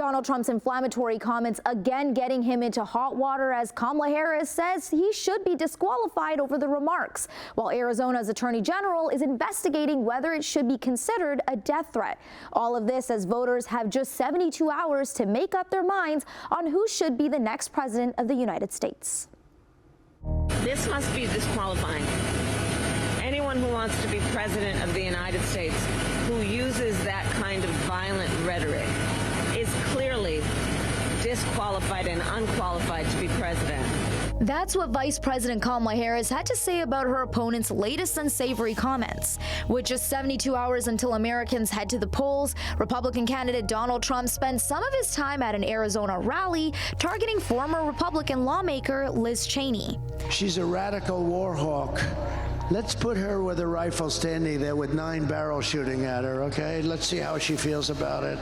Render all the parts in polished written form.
Donald Trump's inflammatory comments again getting him into hot water as Kamala Harris says he should be disqualified over the remarks, while Arizona's Attorney General is investigating whether it should be considered a death threat. All of this as voters have just 72 hours to make up their minds on who should be the next president of the United States. This must be disqualifying. Anyone who wants to be president of the United States who uses that kind of violent rhetoric is clearly disqualified and unqualified to be president. That's what Vice President Kamala Harris had to say about her opponent's latest unsavory comments. With just 72 hours until Americans head to the polls, Republican candidate Donald Trump spent some of his time at an Arizona rally targeting former Republican lawmaker Liz Cheney. She's a radical war hawk. Let's put her with a rifle standing there with 9 barrels shooting at her, okay? Let's see how she feels about it.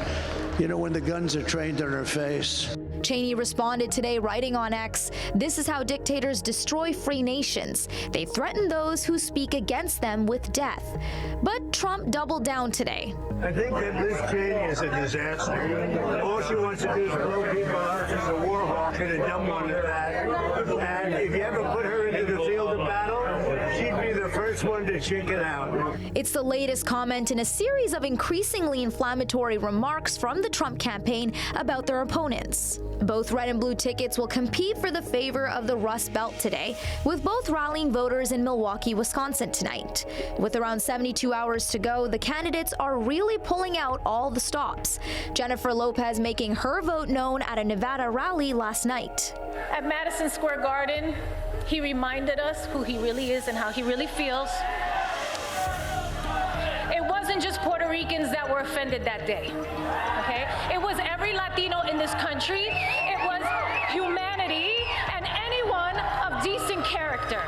You know, when the guns are trained on her face. Cheney responded today, writing on X, "This is how dictators destroy free nations. They threaten those who speak against them with death." But Trump doubled down today. I think that Liz Cheney is a disaster. All she wants to do is blow people out. She's a war hawk and a dumb one at that. And if you ever put her into the field of battle, she'd be the first one to chicken out. It's the latest comment in a series of increasingly inflammatory remarks from the Trump campaign about their opponents. Both red and blue tickets will compete for the favor of the Rust Belt today, with both rallying voters in Milwaukee, Wisconsin tonight. With around 72 hours to go, the candidates are really pulling out all the stops. Jennifer Lopez making her vote known at a Nevada rally last night. At Madison Square Garden, he reminded us who he really is and how he really feels. It wasn't just Puerto Ricans that were offended that day, okay? It was every Latino in this country. It was humanity and anyone of decent character.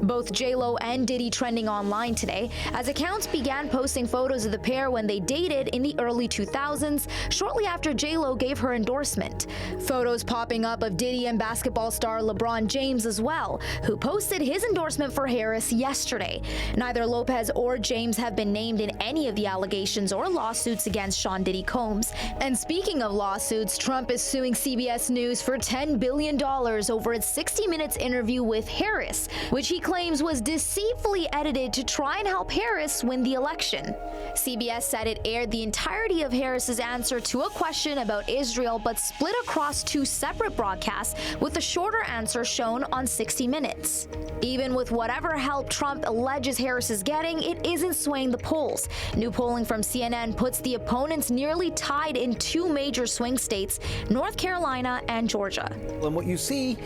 Both J-Lo and Diddy trending online today as accounts began posting photos of the pair when they dated in the early 2000s, shortly after J-Lo gave her endorsement. Photos popping up of Diddy and basketball star LeBron James as well, who posted his endorsement for Harris yesterday. Neither Lopez or James have been named in any of the allegations or lawsuits against Sean Diddy Combs. And speaking of lawsuits, Trump is suing CBS News for $10 billion over its 60 Minutes interview with Harris, which he claims was deceitfully edited to try and help Harris win the election. CBS said it aired the entirety of Harris's answer to a question about Israel, but split across 2 separate broadcasts, with a shorter answer shown on 60 Minutes. Even with whatever help Trump alleges Harris is getting, it isn't swaying the polls. New polling from CNN puts the opponents nearly tied in 2 major swing states, North Carolina and Georgia. And what you see,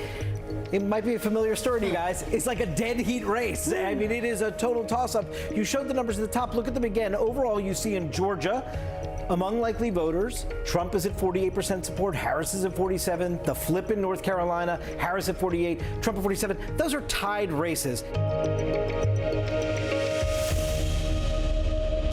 it might be a familiar story to you guys. It's like a dead heat race. I mean, it is a total toss-up. You showed the numbers at the top. Look at them again. Overall, you see in Georgia, among likely voters, Trump is at 48% support, Harris is at 47%, the flip in North Carolina, Harris at 48%, Trump at 47%. Those are tied races.